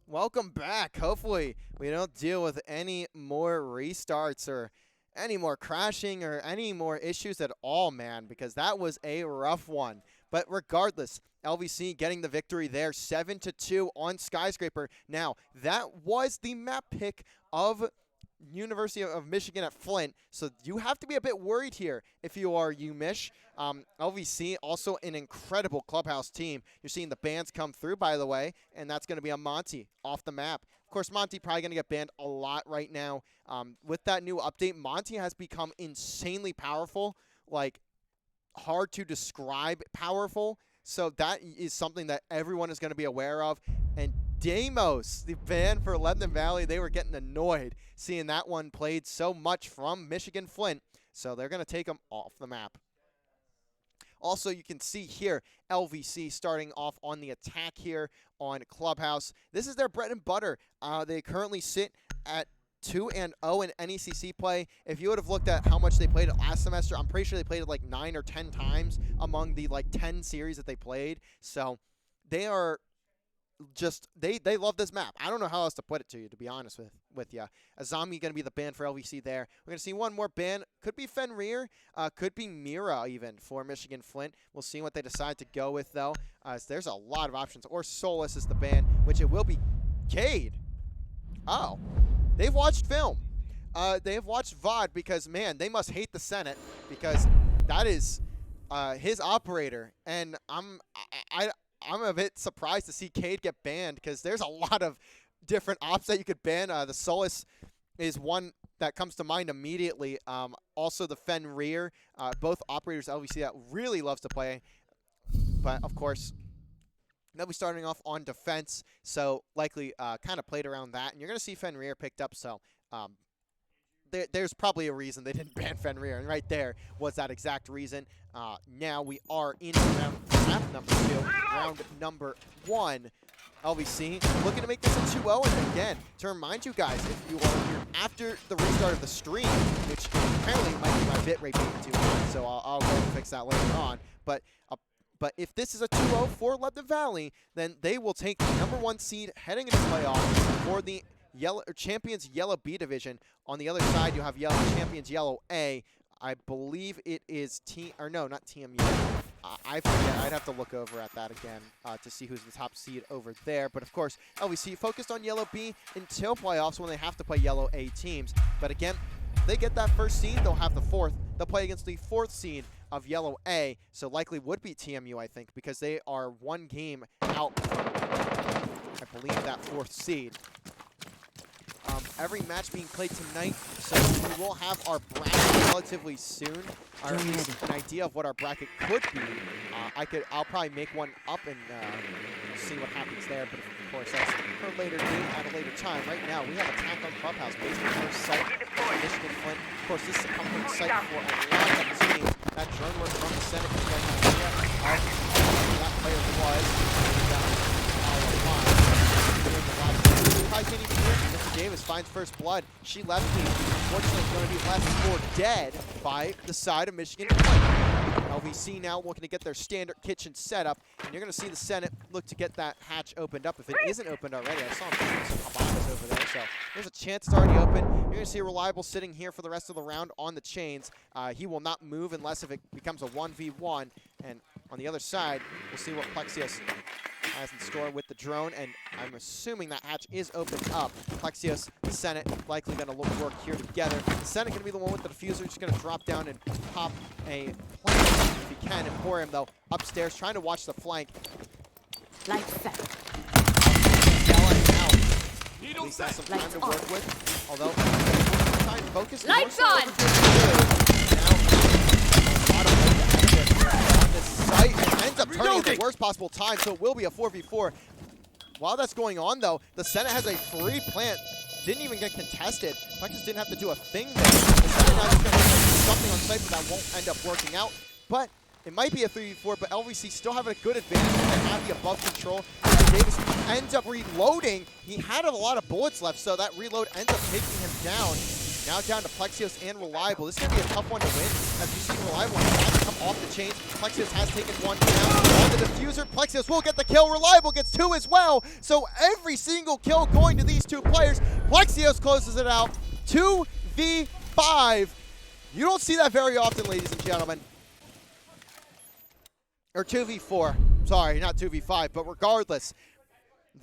Welcome back. Hopefully we don't deal with any more restarts or any more crashing or any more issues at all, man, because that was a rough one. But regardless, LVC getting the victory there, 7-2 on Skyscraper. Now, that was the map pick of University of Michigan at Flint, so you have to be a bit worried here if you are UMich. LVC, also an incredible clubhouse team. You're seeing the bans come through, by the way, and that's going to be a Monty off the map. Of course, Monty probably going to get banned a lot right now. With that new update, Monty has become insanely powerful, like hard to describe powerful. So that is something that everyone is going to be aware of. And Deimos, the ban for Lebanon Valley, they were getting annoyed seeing that one played so much from Michigan-Flint. So they're going to take them off the map. Also, you can see here, LVC starting off on the attack here on Clubhouse. This is their bread and butter. They currently sit at 2-0 in NECC play. If you would have looked at how much they played it last semester, I'm pretty sure they played it like 9 or 10 times among the like 10 series that they played. So they are just, they love this map. I don't know how else to put it to you, to be honest with you. Azami going to be the ban for LVC there. We're going to see one more ban. Could be Fenrir, could be Mira even for Michigan-Flint. We'll see what they decide to go with, though. There's a lot of options. Or Solus is the ban, which it will be Cade. Oh, they've watched film. They have watched VOD because, man, they must hate the Senate because that is his operator. And I'm a bit surprised to see Cade get banned because there's a lot of different ops that you could ban. The Solus is one that comes to mind immediately. Also the Fenrir, both operators LVC that really loves to play. But of course, they'll be starting off on defense, so likely kind of played around that. And you're going to see Fenrir picked up, so there's probably a reason they didn't ban Fenrir, and right there was that exact reason. Now we are in round number 2, round number 1. LVC looking to make this a 2-0, and again, to remind you guys, if you are here after the restart of the stream, which apparently might be my bitrate being too high, so I'll go and fix that later on. But if this is a 2-0 for Lebanon Valley, then they will take the number 1 seed heading into playoffs for the Champions Yellow B division. On the other side, you have Champions Yellow A. I believe it is not TMU. I forget. I'd have to look over at that again to see who's the top seed over there. But of course, LVC focused on Yellow B until playoffs when they have to play Yellow A teams. But again, if they get that first seed, they'll have the 4th. They'll play against the 4th seed of Yellow A. So likely would be TMU, I think, because they are 1 game out from, I believe, that 4th seed. Every match being played tonight, so we will have our bracket relatively soon, or at least an idea of what our bracket could be. I'll probably make one up and see what happens there, but of course that's for a later date at a later time. Right now, we have attack on Clubhouse based on first site Michigan-Flint. Of course, this is a comfort site for a lot of teams. That drone work from the Senate can get an idea of who that player was. Can't even hear it. Mr. Davis finds first blood. She left me. Unfortunately, going to be left for dead by the side of Michigan. LVC now looking to get their standard kitchen set up, and you're going to see the Senate look to get that hatch opened up. If it isn't opened already, I saw him putting some habanas over there, so there's a chance it's already open. You're going to see Reliable sitting here for the rest of the round on the chains. He will not move unless if it becomes a 1v1, and on the other side, we'll see what Plexios has in store with the drone, and I'm assuming that hatch is opened up. Plexios, the Senate, likely going to work here together. The Senate going to be the one with the diffuser, just going to drop down and pop a plant if he can. Emporium, though, upstairs, trying to watch the flank. Lights set. Now, at least has some time to work with, although try and focus. Lights on! On this site, it ends up turning at the worst possible time, so it will be a 4v4. While that's going on, though, the Senate has a free plant. Didn't even get contested. Plexus didn't have to do a thing there. The Senate now just going to do something on site, but that won't end up working out. But it might be a 3v4, but LVC still having a good advantage. They have the above control. Davis ends up reloading. He had a lot of bullets left, so that reload ends up taking him down. Now down to Plexios and Reliable. This is going to be a tough one to win, as you see Reliable trying to come off the chain. Plexios has taken one down on the diffuser. Plexios will get the kill. Reliable gets two as well. So every single kill going to these two players. Plexios closes it out. 2v5. You don't see that very often, ladies and gentlemen. Or 2v4. Sorry, not 2v5. But regardless,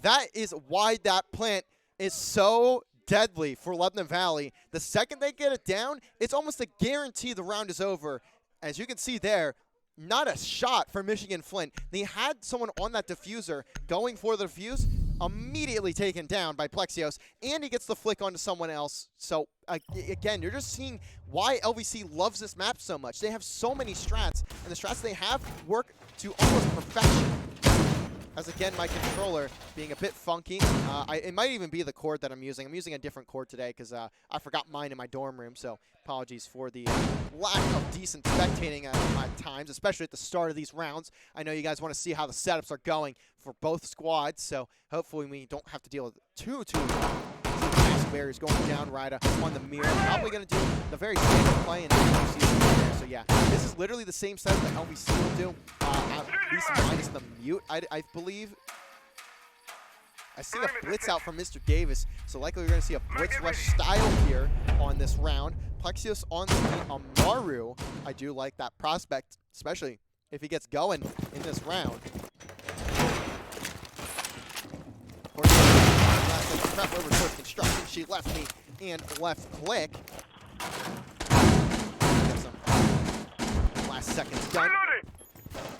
that is why that plant is so deadly for Lebanon Valley. The second they get it down, it's almost a guarantee the round is over. As you can see there, not a shot for Michigan-Flint. They had someone on that diffuser going for the diffuse, immediately taken down by Plexios, and he gets the flick onto someone else. So again, you're just seeing why LVC loves this map so much. They have so many strats, and the strats they have work to almost perfection. As again, my controller being a bit funky. It might even be the cord that I'm using. I'm using a different cord today because I forgot mine in my dorm room. So apologies for the lack of decent spectating at times, especially at the start of these rounds. I know you guys want to see how the setups are going for both squads. So hopefully we don't have to deal with too barriers going down right on the mirror. Probably going to do the very same play in LVC there. So yeah, this is literally the same setup that LVC will do. At least minus the mute, I believe. I see a blitz out from Mr. Davis, so likely we're going to see a blitz rush style here on this round. Plexios on the Amaru. I do like that prospect, especially if he gets going in this round. Of course, prep over towards construction. She left me and left click. Get some last seconds done.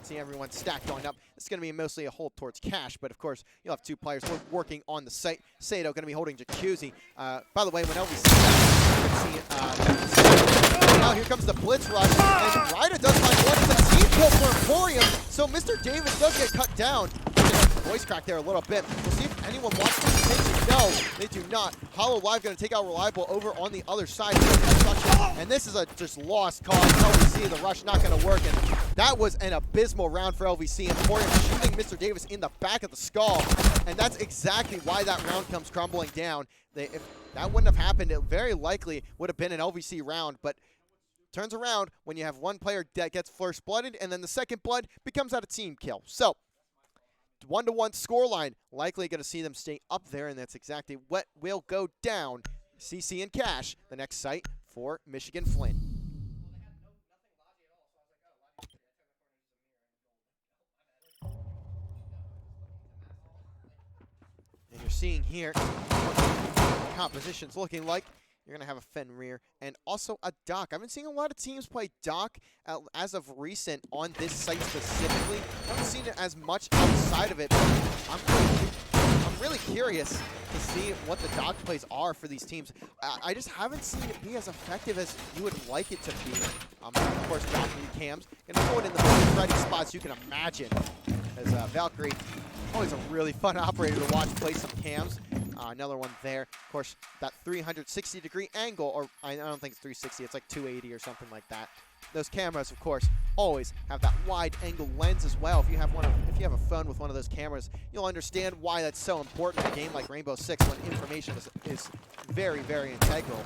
See everyone stacked on up. This is going to be mostly a hold towards cash, but of course you'll have two players working on the site. Sato going to be holding Jacuzzi. By the way, when LVC now here comes the blitz rush, and Ryder does find one. It's a team kill for Emporium, so Mr. Davis does get cut down. Voice crack there a little bit. We'll see if anyone wants to take. No, they do not. Hollow Live going to take out Reliable over on the other side of the construction, and this is a just lost cause. LVC, the rush not going to work, and that was an abysmal round for LVC. Emporium shooting Mr. Davis in the back of the skull, and that's exactly why that round comes crumbling down. If that wouldn't have happened, it very likely would have been an LVC round, but turns around when you have one player that gets first blooded, and then the second blood becomes out a team kill. So 1-1 scoreline, likely going to see them stay up there, and that's exactly what will go down. CC and Cash, the next site for Michigan-Flint. And you're seeing here what composition's looking like. You're going to have a Fenrir and also a Doc. I've been seeing a lot of teams play Doc as of recent on this site specifically. I haven't seen it as much outside of it, but I'm really curious to see what the Doc plays are for these teams. I just haven't seen it be as effective as you would like it to be. Of course, Valkyrie cams. Going to throw it in the most ready spots you can imagine. As Valkyrie, always a really fun operator to watch play some cams. Another one there. Of course, that 360-degree angle, or I don't think it's 360, it's like 280 or something like that. Those cameras, of course, always have that wide-angle lens as well. If you have a phone with one of those cameras, you'll understand why that's so important in a game like Rainbow Six when information is very, very integral.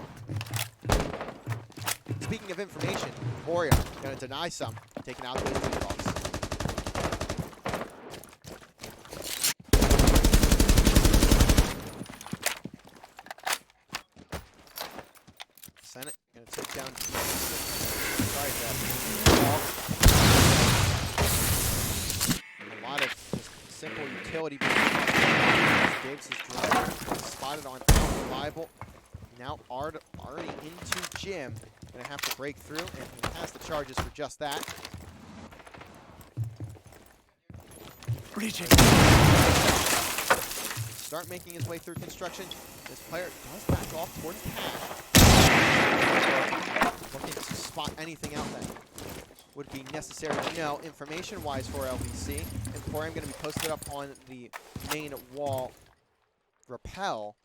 Speaking of information, Emporium going to deny some, taking out those two balls. Senate going to take down. Sorry, a lot of just simple utility. Davis is spotted on Reliable. Now already into Jim. Going to have to break through, and he has the charges for just that. Breaching. Start making his way through construction. This player does back off towards Cash. Looking to spot anything out that would be necessary to know information-wise for LVC. Emporium going to be posted up on the main wall. Rappel.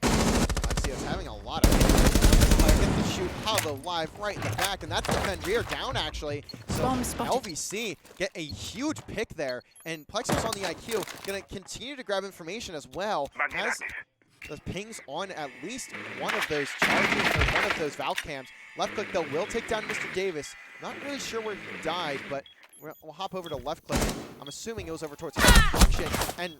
Lexios having a lot of player gets to shoot Hollow Live right in the back, and that's the Fenrir down actually. So LVC get a huge pick there, and Plexios on the IQ going to continue to grab information as well. the pings on at least one of those charges, or one of those Valve cams. Left click, though, will take down Mr. Davis. Not really sure where he died, but we'll hop over to left click. I'm assuming it was over towards construction, and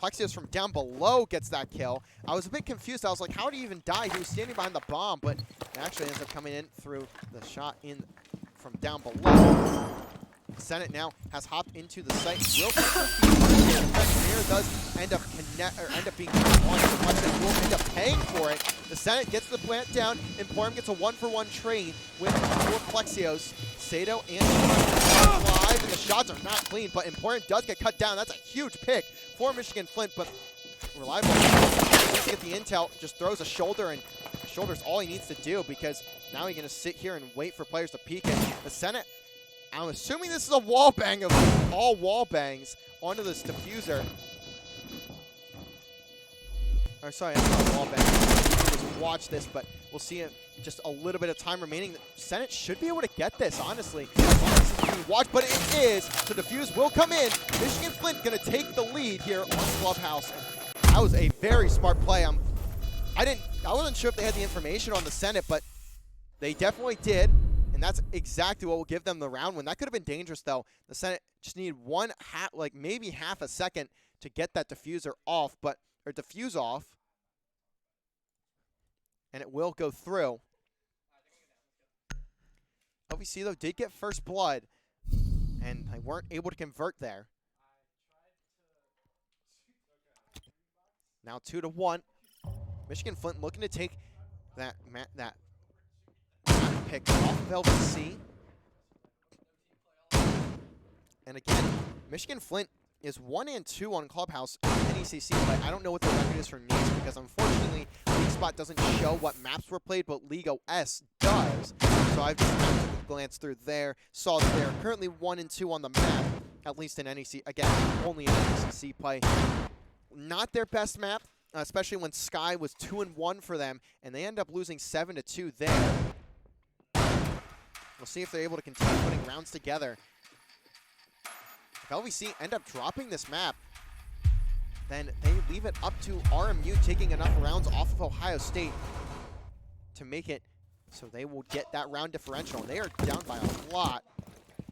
Plexios from down below gets that kill. I was a bit confused. I was like, how did he even die? He was standing behind the bomb, but it actually ends up coming in through the shot in from down below. Senate now has hopped into the site. Will Mirror does end up being on. Plexios will end up paying for it. The Senate gets the plant down, Emporium gets a 1-for-1 trade with 4 Plexios. Sato and alive, and the shots are not clean, but Emporium does get cut down. That's a huge pick for Michigan-Flint, but Reliable to get the intel, just throws a shoulder, and shoulder's all he needs to do, because now he's going to sit here and wait for players to peek it. The Senate, I'm assuming this is a wall bang of all wall bangs onto this diffuser. Or sorry, that's not a wall bang. Just watch this, but we'll see it. Just a little bit of time remaining. The Senate should be able to get this, honestly. As long as this is being watched, but it is. So defuse will come in. Michigan-Flint going to take the lead here on Clubhouse. And that was a very smart play. I wasn't sure if they had the information on the Senate, but they definitely did. And that's exactly what will give them the round win. That could have been dangerous, though. The Senate just needed maybe half a second to get that diffuser off, or diffuse off. And it will go through. LVC, though, did get first blood, and they weren't able to convert there. Now 2-1. Michigan-Flint looking to take that pick off of LVC. And again, Michigan-Flint is 1-2 on Clubhouse in NECC, but I don't know what the record is for NECC, because unfortunately, League Spot doesn't show what maps were played, but League OS does. So I've just glanced through there, saw that they're currently 1-2 on the map, at least in NECC. Again, only in NECC play. Not their best map, especially when Sky was 2-1 for them, and they end up losing 7-2 there. We'll see if they're able to continue putting rounds together. If LVC end up dropping this map, then they leave it up to RMU taking enough rounds off of Ohio State to make it so they will get that round differential. And they are down by a lot.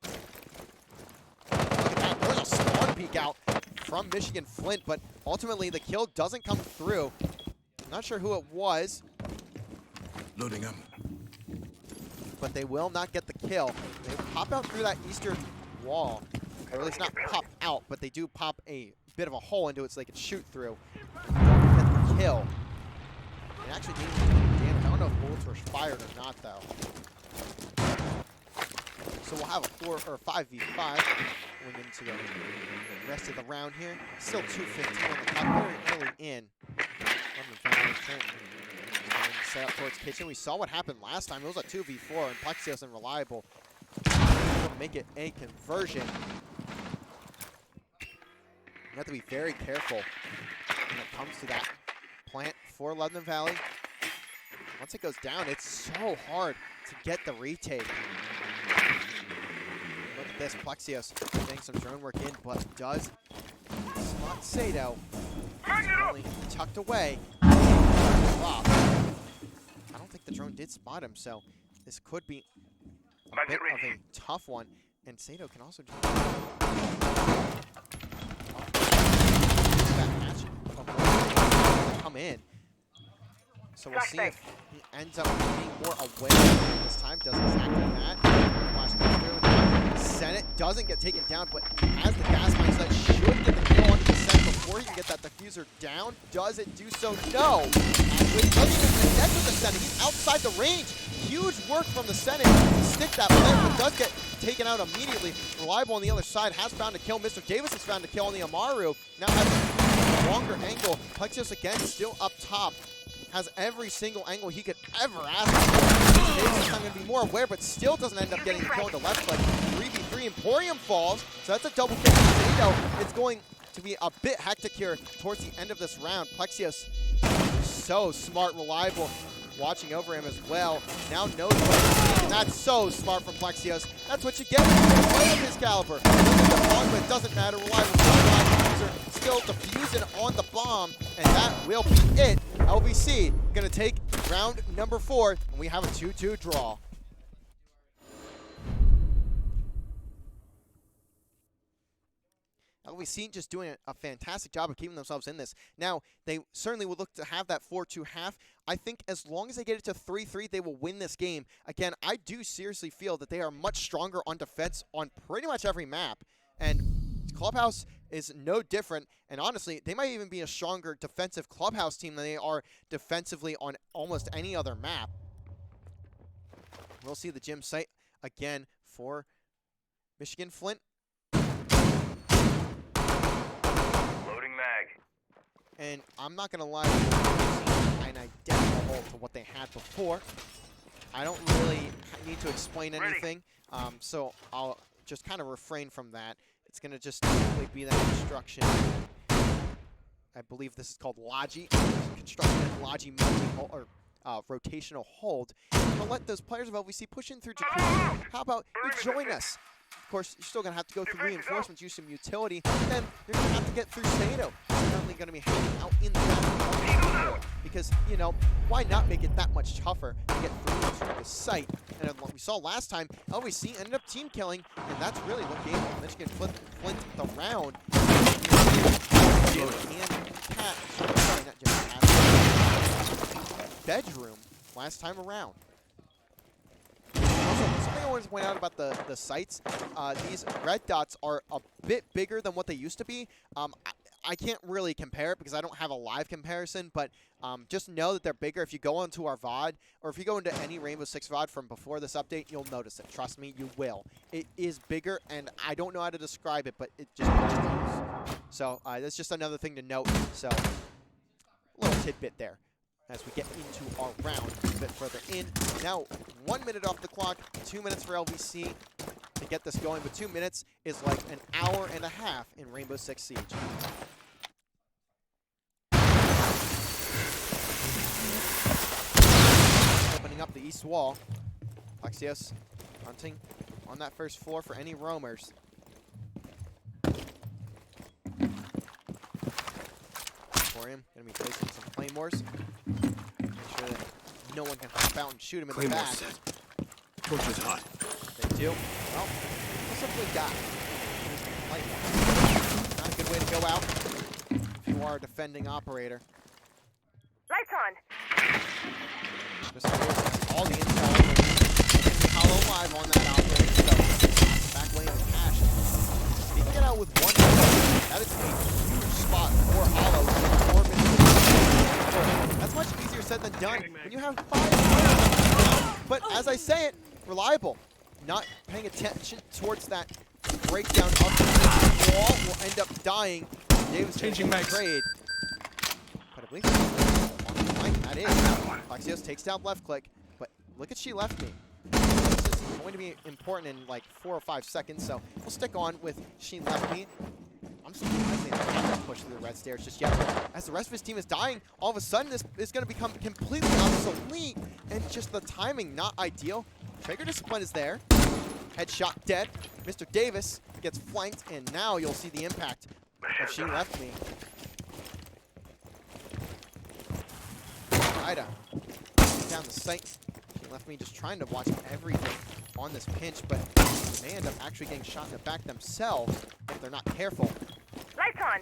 Look at that. There's a spawn peek out from Michigan-Flint, but ultimately the kill doesn't come through. I'm not sure who it was. Loading up. But they will not get the kill. They pop out through that eastern wall. Or at least not pop out, but they do pop a bit of a hole into it so they can shoot through. Get the kill. It actually didn't do any damage. I don't know if bullets were fired or not, though. So we'll have a 5v5 going into the rest of the round here. Still 2:15 on the clock, very early in. Set up towards kitchen. We saw what happened last time. It was a 2v4, and Plexios and Reliable will make it a conversion. You have to be very careful when it comes to that plant for Lebanon Valley. Once it goes down, it's so hard to get the retake. Look at this, Plexios getting some drone work in, but does spot Sato. Only tucked away. Wow. I don't think the drone did spot him, so this could be a bit of a tough one. And Sato can also do that match come in. So we'll see if he ends up being more aware this time. Does exactly that. Flash goes through. Senate doesn't get taken down, but has the gas mines that should get the kill onto the Senate before he can get that diffuser down. Does it do so? No. Actually, he doesn't even connect with the Senate. He's outside the range. Huge work from the Senate to stick that plant, but does get taken out immediately. Reliable on the other side has found a kill. Mr. Davis has found a kill on the Amaru. Now has a longer angle. Plexios again still up top. Has every single angle he could ever ask for. Davis is going to be more aware, but still doesn't end up getting the kill on the left click. 3v3, Emporium falls, so that's a double kill for Sato. It's going to be a bit hectic here towards the end of this round. Plexios, so smart, Reliable, watching over him as well. Now knows what he's seeing, and that's so smart from Plexios. That's what you get when you play of his caliber. But it doesn't matter. Reliable still defusing on the bomb, And that will be it. LVC going to take round number 4, and we have a 2-2 draw. LVC just doing a fantastic job of keeping themselves in this. Now, they certainly will look to have that 4-2 half. I think as long as they get it to 3-3, they will win this game. Again, I do seriously feel that they are much stronger on defense on pretty much every map. And Clubhouse is no different. And honestly, they might even be a stronger defensive Clubhouse team than they are defensively on almost any other map. We'll see the gym site again for Michigan-Flint. And I'm not going to lie, an identical hold to what they had before. I don't really need to explain anything, so I'll just kind of refrain from that. It's going to just simply be that instruction. I believe this is called Logi, construction and Logi multi-hold, or rotational hold. I'm going to let those players of LVC push in through Jacuzzi. How about you join us? Of course, you're still going to have to go through reinforcements, use some utility, then you're going to have to get through Sato. You're only going to be hanging out in the back because, you know, why not make it that much tougher to get through to the site? And what we saw last time, LVC ended up team killing, and that's really what gave Michigan-Flint the round. Jim and Cat, sorry, not Jim and Cat, bedroom last time around. Also, something I wanted to point out about the sites, these red dots are a bit bigger than what they used to be. I can't really compare it because I don't have a live comparison, but just know that they're bigger. If you go onto our VOD, or if you go into any Rainbow Six VOD from before this update, you'll notice it. Trust me, you will. It is bigger, and I don't know how to describe it, but it just goes. So that's just another thing to note. So, a little tidbit there as we get into our round a bit further in. Now, 1 minute off the clock, 2 minutes for LVC to get this going, but 2 minutes is like an hour and a half in Rainbow Six Siege. Opening up the east wall. Plexios hunting on that first floor for any roamers. Him. Gonna be placing some claymores. Make sure that no one can hop out and shoot him in the back. Set. Torch is hot. They do. Well, we'll simply die. Claymore. Not a good way to go out if you are a defending operator. Lights on. Just all the intel. Hollow live on that operator. So back lane of cash. If he can get out with one kill, that is a huge spot for Hollow. That's much easier said than done when you have 5 players. But as I say it, reliable. Not paying attention towards that breakdown of the wall will end up dying. Davis changing trade. But I believe that is. Plexios takes down left click, but look at she left me. This is going to be important in like 4 or 5 seconds, so we'll stick on with she left me. I'm surprised they haven't pushed through the red stairs just yet. As the rest of his team is dying, all of a sudden this is going to become completely obsolete, and just the timing not ideal. Trigger discipline is there. Headshot dead. Mr. Davis gets flanked, and now you'll see the impact of she left me. Ida down the site. She left me just trying to watch everything on this pinch, but they may end up actually getting shot in the back themselves if they're not careful. Lights on.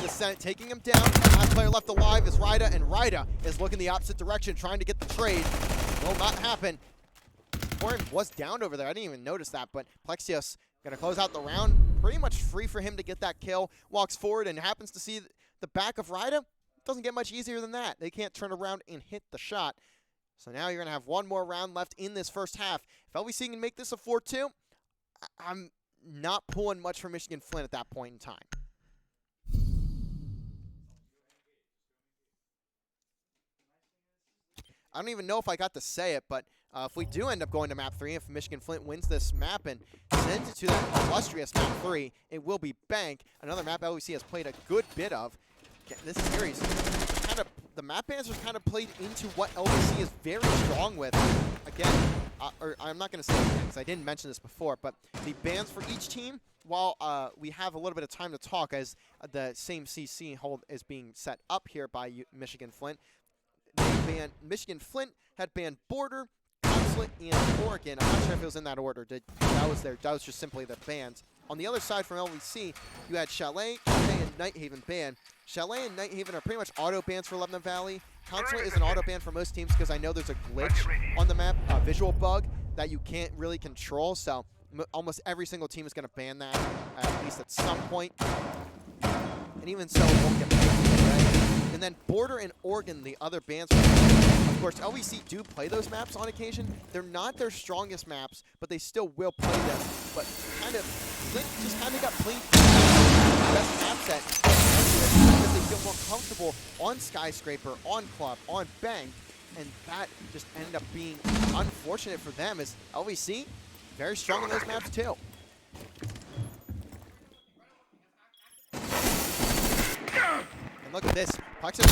The Senate taking him down. Last player left alive is Ryda, and Ryda is looking the opposite direction, trying to get the trade. Will not happen. Warren was downed over there. I didn't even notice that, but Plexios gonna close out the round. Pretty much free for him to get that kill. Walks forward and happens to see the back of Ryda. Doesn't get much easier than that. They can't turn around and hit the shot. So now you're going to have one more round left in this first half. If LVC can make this a 4-2, I'm not pulling much for Michigan-Flint at that point in time. I don't even know if I got to say it, but if we do end up going to map 3, if Michigan-Flint wins this map and sends it to that illustrious map 3, it will be Bank, another map LVC has played a good bit of. This series, the map bans are kind of played into what LVC is very strong with. Again, or I'm not going to say it because I didn't mention this before, but the bans for each team, while we have a little bit of time to talk as the same CC hold is being set up here by Michigan-Flint, Michigan-Flint had banned Border, Consulate, and Oregon. I'm not sure if it was in that order. That was just simply the bans. On the other side from LVC, you had Chalet and Nighthaven banned. Chalet and Nighthaven are pretty much auto bans for Lebanon Valley. Consulate is an auto ban for most teams because I know there's a glitch on the map, a visual bug that you can't really control. So almost every single team is going to ban that at least at some point. And even so, it won't get paid, right? And then Border and Oregon, the other bans. Of course, LVC do play those maps on occasion. They're not their strongest maps, but they still will play them. But kind of, Flint just kind of got played best map set because they feel more comfortable on Skyscraper, on Club, on Bank, and that just ended up being unfortunate for them as LVC very strong on those maps too. And look at this. Plexus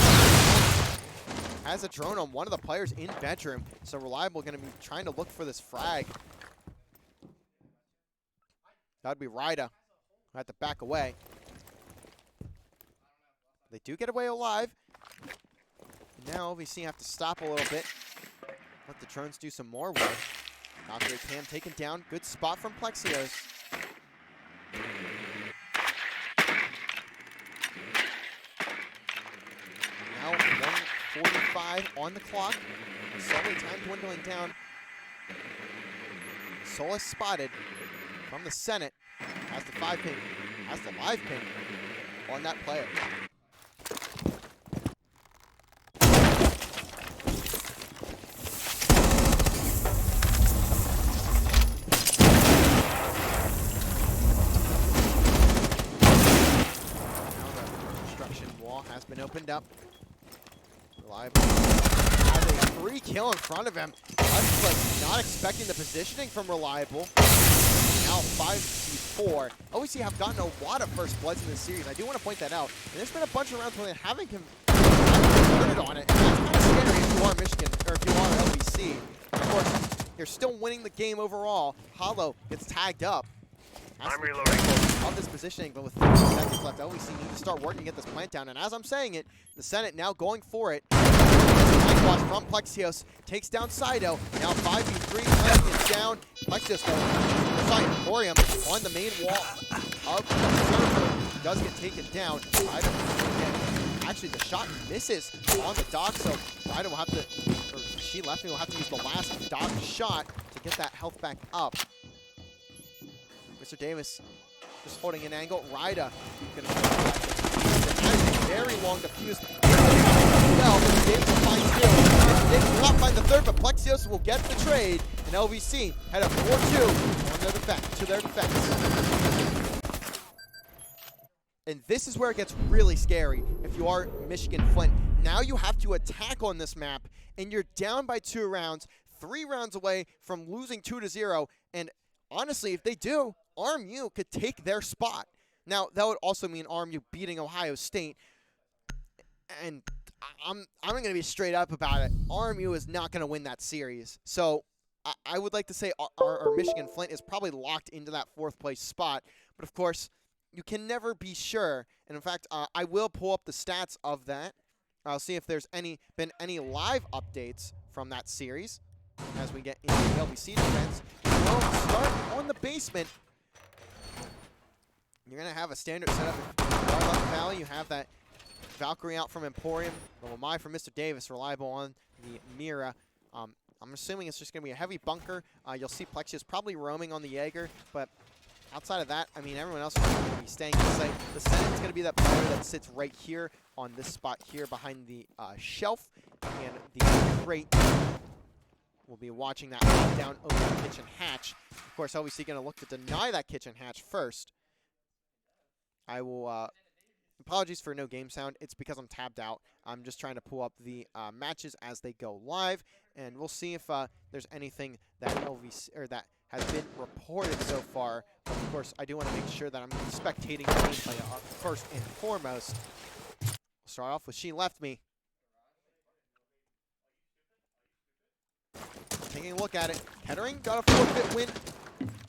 has a drone on one of the players in bedroom, so Reliable going to be trying to look for this frag. That would be Ryda. Have to back away. They do get away alive. Now LVC have to stop a little bit. Let the drones do some more work. Valkyrie Cam taken down. Good spot from Plexios. Now 1:45 on the clock. Slowly time dwindling down. Solus spotted from the Senate. Has the 5 ping. Has the live ping on that player. Has been opened up. Reliable has a free kill in front of him. Like not expecting the positioning from Reliable. Now 5v4. LVC have gotten a lot of first bloods in this series. I do want to point that out. And there's been a bunch of rounds where they haven't converted on it. And that's kind of scary if you are Michigan, or if you are LVC. Of course, you're still winning the game overall. Hollow gets tagged up. I'm reloading. Of this positioning, but with 30 seconds left, LVC need to start working to get this plant down. And as I'm saying it, the Senate now going for it. Watch from Plexios takes down Sido. Now 5v3, plant is down. Plexios going Emporium on the main wall of the server. Does get taken down. Actually, the shot misses on the dock, so Ryder will have to, or she left me will have to use the last dock shot to get that health back up. Mr. Davis just holding an angle. Ryda going to very long defuse. Well, Mr. Davis will find two. Davis will not find the third, but Plexios will get the trade. And LVC head up 4-2 on their defense. And this is where it gets really scary if you are Michigan-Flint. Now you have to attack on this map, and you're down by 2 rounds, 3 rounds away from losing 2-0. And honestly, if they do, RMU could take their spot. Now, that would also mean RMU beating Ohio State. And I'm going to be straight up about it. RMU is not going to win that series. So I would like to say our Michigan-Flint is probably locked into that 4th place spot. But, of course, you can never be sure. And, in fact, I will pull up the stats of that. I'll see if there's been any live updates from that series as we get into the LVC defense. We'll start on the basement. You're going to have a standard setup. In Lebanon Valley, you have that Valkyrie out from Emporium. Lamai from Mr. Davis, Reliable on the Mira. I'm assuming it's just going to be a heavy bunker. You'll see Plexios probably roaming on the Jaeger, but outside of that, I mean, everyone else is going to be staying in sight. The Senate is going to be that player that sits right here on this spot here behind the shelf, and the crate will be watching that down over the kitchen hatch. Of course, LVC going to look to deny that kitchen hatch first. I will, apologies for no game sound. It's because I'm tabbed out. I'm just trying to pull up the matches as they go live, and we'll see if there's anything that LVC, or that has been reported so far. But of course, I do want to make sure that I'm spectating the gameplay first and foremost. We'll start off with She Left Me. taking a look at it. Kettering got a forfeit win.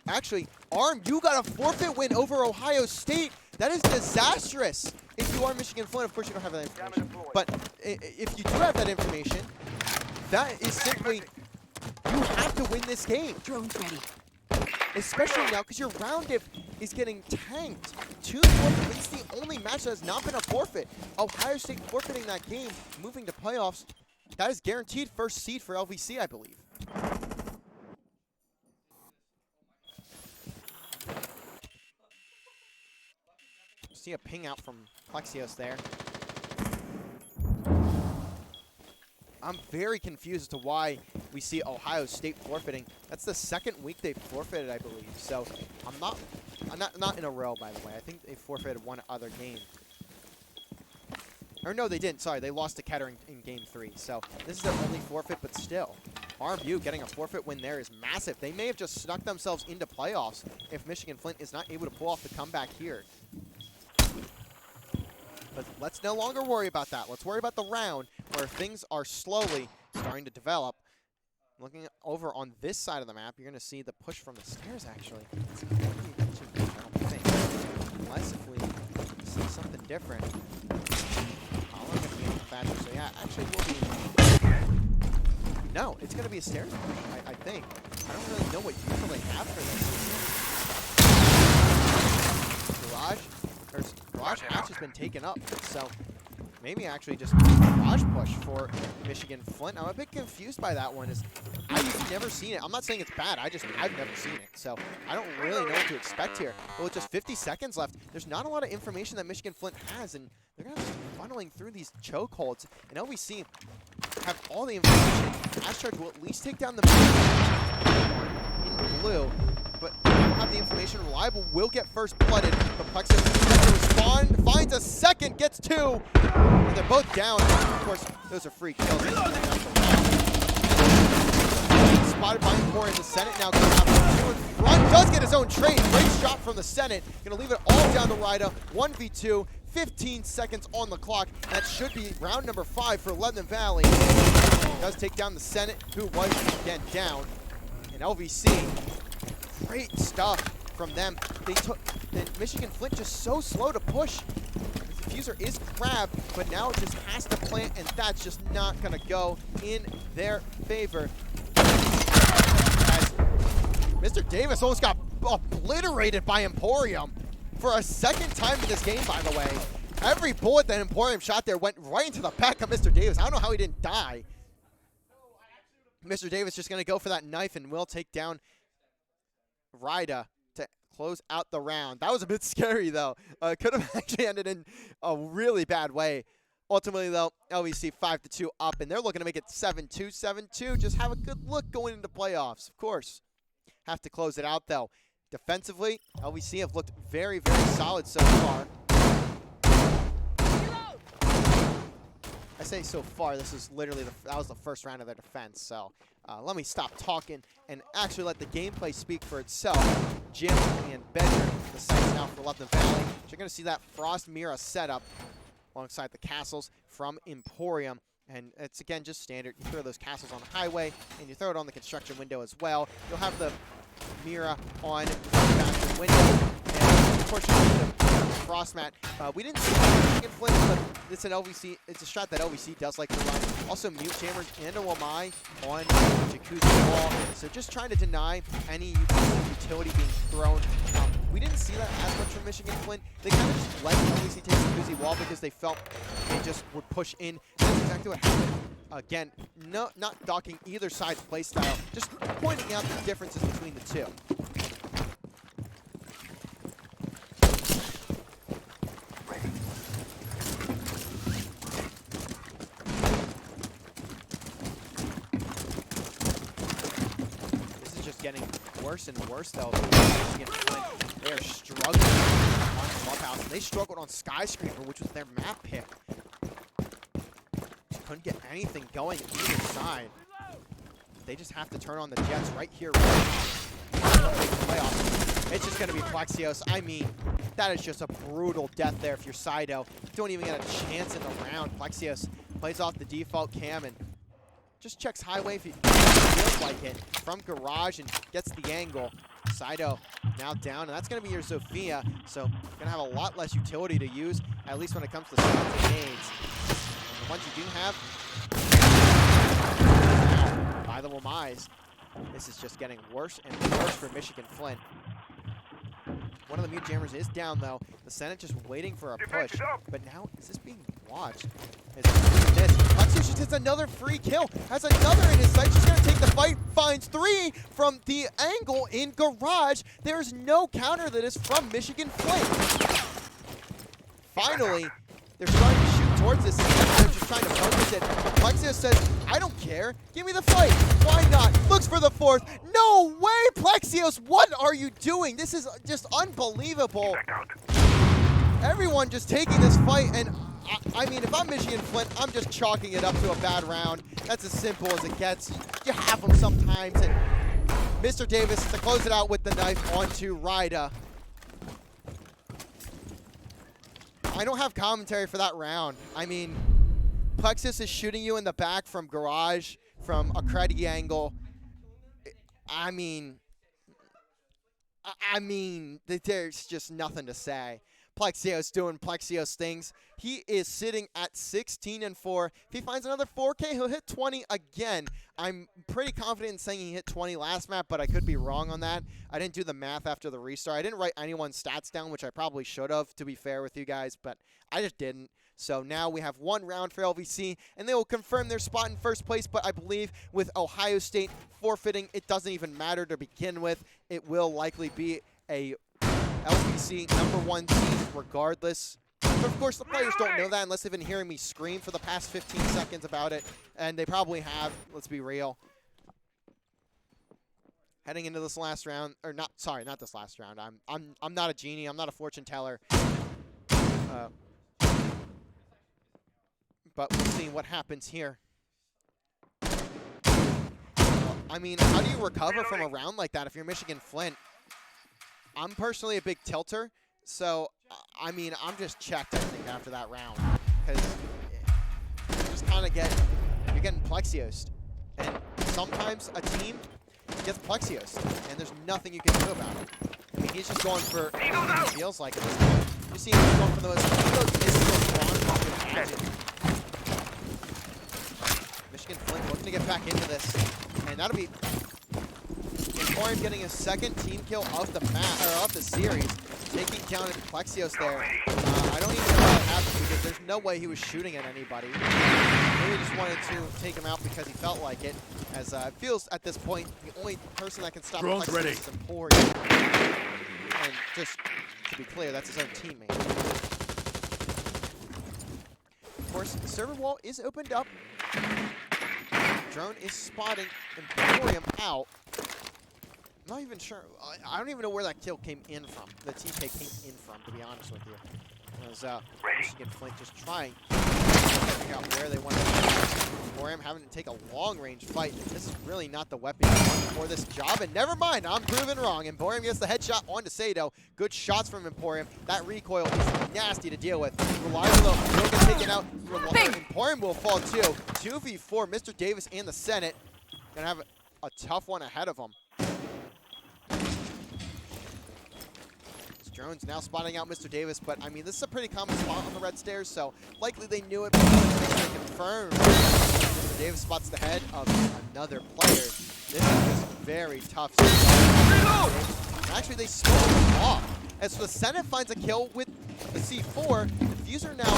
Actually, Arm, you got a forfeit win over Ohio State. That is disastrous. If you are Michigan-Flint, of course you don't have that information. But if you do have that information, that is simply, you have to win this game. Drone's ready. Especially now, because your round diff is getting tanked. 2 forfeits. It's the only match that has not been a forfeit. Ohio State forfeiting that game, moving to playoffs. That is guaranteed first seed for LVC, I believe. See a ping out from Plexios there. I'm very confused as to why we see Ohio State forfeiting. That's the second week they forfeited, I believe. So I'm not in a row, by the way. I think they forfeited one other game. Or no, they didn't. Sorry, they lost to Kettering in game 3. So this is their only forfeit, but still. RMU getting a forfeit win there is massive. They may have just snuck themselves into playoffs if Michigan-Flint is not able to pull off the comeback here. But let's no longer worry about that. Let's worry about the round where things are slowly starting to develop. Looking over on this side of the map, you're going to see the push from the stairs, actually. It's not going to be much of a, I don't think. Unless if we see something different. Holland going to be in the faster. So yeah, actually we'll be... No, it's going to be a stairs push, I think. I don't really know what usual they have for this. Garage hatch has been taken up, so maybe actually just garage push for Michigan-Flint. I'm a bit confused by that one. I've never seen it. I'm not saying it's bad. I've never seen it, so I don't really know what to expect here. But with just 50 seconds left, there's not a lot of information that Michigan-Flint has, and they're going to be funneling through these chokeholds. And LVC have all the information. Ashcharge will at least take down the in blue. But we don't have the information. Reliable will get first blooded. But Plexus has to respond, finds a second, gets 2. And they're both down. Of course, those are free kills. Spotted by Emporium. The Senate now going out 2 in front. Does get his own trade. Great shot from the Senate. Going to leave it all down to Rida. 1v2. 15 seconds on the clock. That should be round number 5 for Lebanon Valley. Does take down the Senate, who was again down. And LVC. Great stuff from them. They took Michigan-Flint just so slow to push. The diffuser is grabbed, but now it just has to plant, and that's just not going to go in their favor. As Mr. Davis almost got obliterated by Emporium for a second time in this game, by the way. Every bullet that Emporium shot there went right into the back of Mr. Davis. I don't know how he didn't die. Mr. Davis just going to go for that knife and will take down Rida to close out the round. That was a bit scary, though. Could have actually ended in a really bad way. Ultimately, though, LVC 5-2 up, and they're looking to make it 7-2, 7-2. Just have a good look going into playoffs, of course. Have to close it out, though. Defensively, LVC have looked very, very solid so far. I say so far, this is literally, that was the first round of their defense, so let me stop talking and actually let the gameplay speak for itself. Jim and Bedger, the sites now for Lebanon Valley. So you're going to see that Frost Mira setup alongside the castles from Emporium. And it's, again, just standard. You throw those castles on the highway, and you throw it on the construction window as well. You'll have the Mira on the construction window. And, of course, you have the Frost mat. We didn't see Michigan-Flint, but it's an LVC. It's a strat that LVC does like to run. Also, Mute Jammer and a Wamai on the Jacuzzi wall. So just trying to deny any utility being thrown. We didn't see that as much from Michigan-Flint. They kind of just let LVC take the Jacuzzi wall because they felt they just would push in. That's exactly what happened. Again, not docking either side's playstyle, just pointing out the differences between the two. This is just getting worse and worse, though. They are struggling on Clubhouse. They struggled on Skyscraper, which was their map pick. Couldn't get anything going either side. They just have to turn on the Jets right here. It's just going to be Plexios. I mean, that is just a brutal death there if you're Sido. You don't even get a chance in the round. Plexios plays off the default cam and just checks highway if he feels like it from garage and gets the angle. Saito now down, and that's going to be your Zofia, so going to have a lot less utility to use, at least when it comes to stuns and nades. The ones you do have, by the Wamais, this is just getting worse and worse for Michigan-Flint. One of the mute jammers is down, though. The Senate just waiting for a push. But now, is this being watched? Plexios just hits another free kill. Has another in his sight. Just going to take the fight. Finds 3 from the angle in garage. There's no counter that is from Michigan-Flint. Finally, they're starting to shoot towards this. They're just trying to focus it. Plexios says, I don't care. Give me the fight. Why not? Looks for the 4th. No way, Plexios. What are you doing? This is just unbelievable. Everyone just taking this fight, and I mean, if I'm Michigan-Flint, I'm just chalking it up to a bad round. That's as simple as it gets. You have them sometimes, and Mr. Davis to close it out with the knife onto Ryda. I don't have commentary for that round. I mean, Plexios is shooting you in the back from garage, from a cruddy angle. I mean, there's just nothing to say. Plexios doing Plexios things. He is sitting at 16-4. If he finds another 4K, he'll hit 20 again. I'm pretty confident in saying he hit 20 last map, but I could be wrong on that. I didn't do the math after the restart. I didn't write anyone's stats down, which I probably should have, to be fair with you guys, but I just didn't. So now we have 1 round for LVC, and they will confirm their spot in first place, but I believe with Ohio State forfeiting, it doesn't even matter to begin with. It will likely be a LVC #1 team regardless. But of course, the players don't know that unless they've been hearing me scream for the past 15 seconds about it, and they probably have, let's be real. Heading into this last round, or not, sorry, not this last round. I'm not a genie, I'm not a fortune teller. But we'll see what happens here. I mean, how do you recover from a round like that if you're Michigan-Flint? I'm personally a big tilter, so, I mean, I'm just checked, I think, after that round. Because you just kind of you're getting Plexios. And sometimes a team gets Plexios, and there's nothing you can do about it. I mean, he's just going for, it feels like it. You see him going for those Michigan-Flint looking to get back into this, and that'll be Emporium getting his 2nd team kill of the of the series, taking down Plexios there. I don't even know how that happened because there's no way he was shooting at anybody. Maybe just wanted to take him out because he felt like it, as it feels at this point the only person that can stop Plexios is Emporium. And just to be clear, that's his own teammate. Of course, the server wall is opened up. Drone is spotting Emporium out. I'm not even sure. I don't even know where that kill came in from. The TK came in from, to be honest with you. It was Michigan-Flint just trying to figure out where they want to go. Emporium having to take a long-range fight. This is really not the weapon for this job. And never mind, I'm proven wrong. Emporium gets the headshot onto Saito. Good shots from Emporium. That recoil is nasty to deal with. Reliable though, will get taken out. Emporium will fall too. 2v4, Mr. Davis and the Senate. Gonna have a tough one ahead of them. Drones now spotting out Mr. Davis, but I mean, this is a pretty common spot on the red stairs, so likely they knew it, but they confirmed. Mr. Davis spots the head of another player. This is just very tough. Actually, they smoke him off. As the Senate finds a kill with the C4, Diffuser now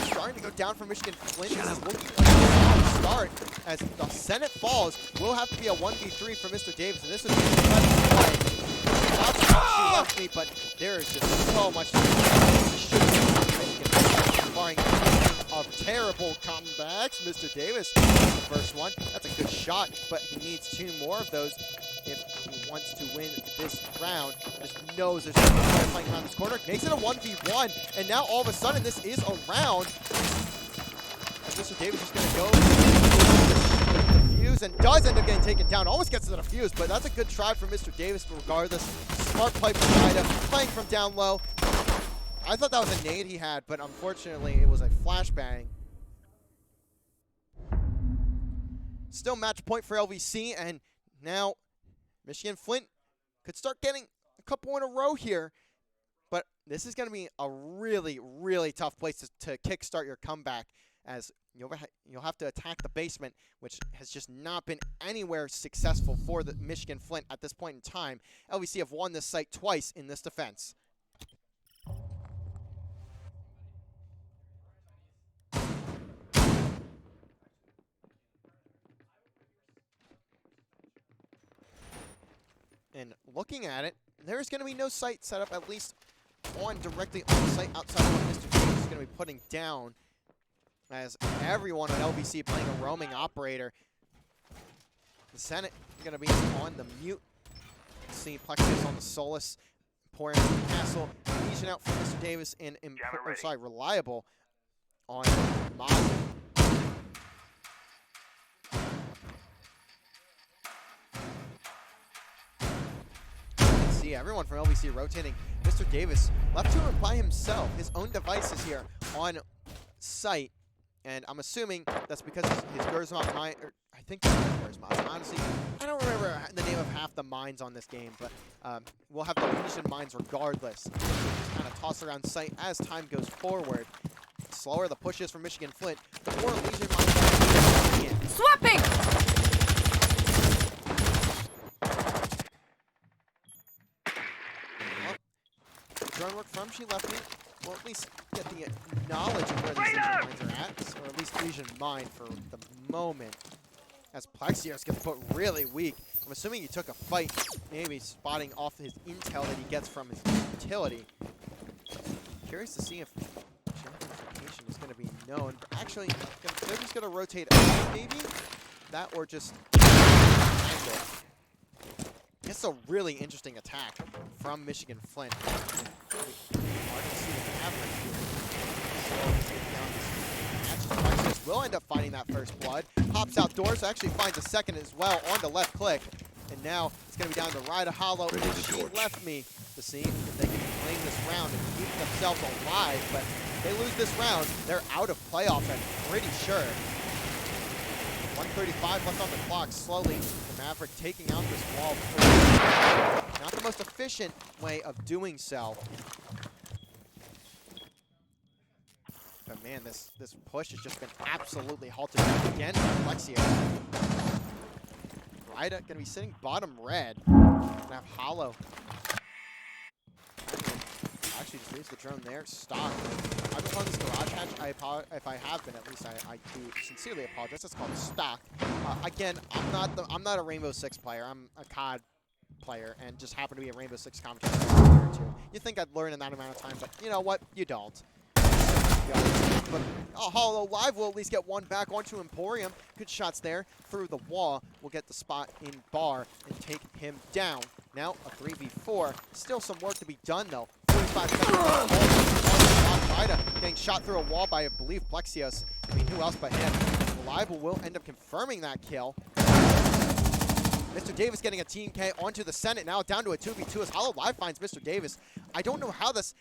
starting to go down for Michigan-Flint. This is looking like a start. As the Senate falls, will have to be a 1v3 for Mr. Davis, and this would be a play. She left me, but there is just so much barring of terrible comebacks. Mr. Davis, the first one. That's a good shot, but he needs 2 more of those if he wants to win this round. Just knows there's no player playing around this corner. Makes it a 1v1, and now all of a sudden this is a round. And Mr. Davis is going to go defuse and does end up getting taken down. Almost gets to the defuse, but that's a good try from Mr. Davis. But regardless, smart play from Ryda, playing from down low. I thought that was a nade he had, but unfortunately it was a flashbang. Still match point for LVC, and now Michigan-Flint could start getting a couple in a row here. But this is going to be a really, really tough place to kickstart your comeback, as you'll have to attack the basement, which has just not been anywhere successful for the Michigan-Flint at this point in time. LVC have won this site twice in this defense. And looking at it, there's going to be no site set up, at least directly on the site outside of what Mr. Davis is going to be putting down, as everyone on LVC playing a roaming operator. The Senate going to be on the mute. See Plexius on the Solus, pouring on the Castle. Legion out for Mr. Davis, and Reliable on Maz. See everyone from LVC rotating. Mr. Davis left to him by himself. His own devices here on site. And I'm assuming that's because his Gersmont mine, or I think it's Gersmont. Honestly, I don't remember the name of half the mines on this game, but we'll have the Legion mines regardless. Just kind of toss around site as time goes forward. Slower the pushes from Michigan-Flint. More Legion mines. Swapping! Drone work from She Left Me. Well, at least get the knowledge of where these Legion mines are at, or at least Legion mine for the moment. As Plexios gets put really weak. I'm assuming he took a fight, maybe spotting off his intel that he gets from his utility. Curious to see if gentrification is going to be known. But actually, they're just going to rotate out, maybe? That or just angle. It's a really interesting attack from Michigan-Flint. Will end up finding that first blood. Hops outdoors, actually finds a second as well on the left click. And now it's going to be down to Ryder Hollow. She left me to see if they can claim this round and keep themselves alive. But if they lose this round, they're out of playoffs, I'm pretty sure. 1:35 left on the clock. Slowly, the Maverick taking out this wall. Not the most efficient way of doing so. But man, this push has just been absolutely halted again by Plexio. Ryda gonna be sitting bottom red. Gonna have Hollow. Actually just leaves the drone there. Stock. I've been calling this garage hatch. If I have been, at least I do sincerely apologize. It's called stock. Again, I'm not a Rainbow Six player. I'm a COD player, and just happen to be a Rainbow Six commentator for a year or two. You think I'd learn in that amount of time, but you know what? You don't. But Hollow Live will at least get one back onto Emporium. Good shots there through the wall. We'll get the spot in bar and take him down. Now a 3v4. Still some work to be done though. 45 seconds. Ryda getting shot through a wall by, I believe, Plexios. I mean, who else but him? Reliable will end up confirming that kill. Mr. Davis getting a Team K onto the Senate, now down to a 2v2 as Hollow Live finds Mr. Davis. I don't know how there's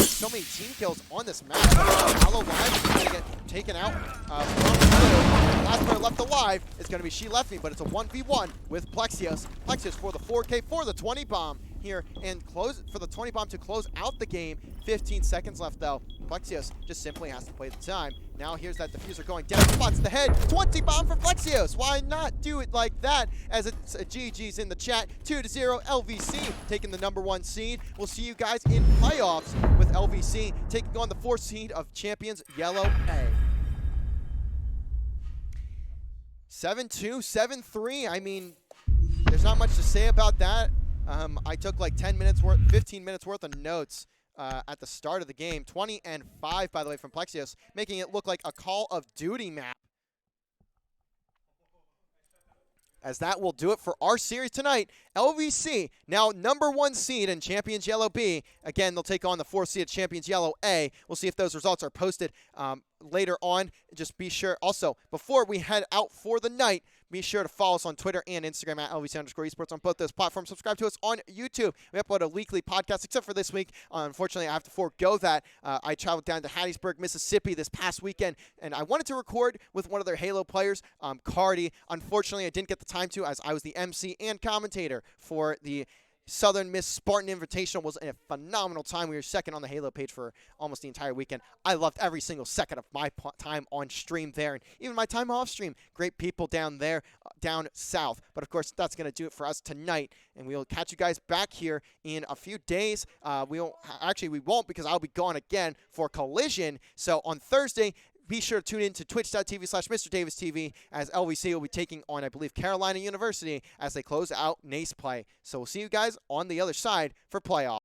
so many team kills on this map. Hollow Live is going to get taken out from the last player left alive is going to be She Left Me, but it's a 1v1 with Plexios. Plexios for the 4K for the 20 bomb here, and close for the 20 bomb to close out the game. 15 seconds left though. Plexios just simply has to play the time. Now here's that diffuser going down, spots the head. 20 bomb for Plexios. Why not do it like that? As it's GG's in the chat. 2-0 LVC taking the #1 seed. We'll see you guys in playoffs with LVC taking on the 4th seed of champions Yellow A. 7-2, 7-3. I mean, there's not much to say about that. I took like 15 minutes worth of notes at the start of the game. 20-5, by the way, from Plexios, making it look like a Call of Duty map. As that will do it for our series tonight. LVC, now #1 seed in Champions Yellow B. Again, they'll take on the 4th seed Champions Yellow A. We'll see if those results are posted later on. Just be sure. Also, before we head out for the night, be sure to follow us on Twitter and Instagram at LVC_esports on both those platforms. Subscribe to us on YouTube. We upload a weekly podcast, except for this week. Unfortunately, I have to forego that. I traveled down to Hattiesburg, Mississippi this past weekend, and I wanted to record with one of their Halo players, Cardi. Unfortunately, I didn't get the time to, as I was the MC and commentator for the Southern Miss Spartan Invitational. Was a phenomenal time. We were second on the Halo page for almost the entire weekend. I loved every single second of my time on stream there, and even my time off stream. Great people down there, down south. But of course, that's going to do it for us tonight, and we'll catch you guys back here in a few days. We won't, because I'll be gone again for Collision. So on Thursday, be sure to tune in to twitch.tv/MrDavisTV, as LVC will be taking on, I believe, Carolina University as they close out NACE play. So we'll see you guys on the other side for playoffs.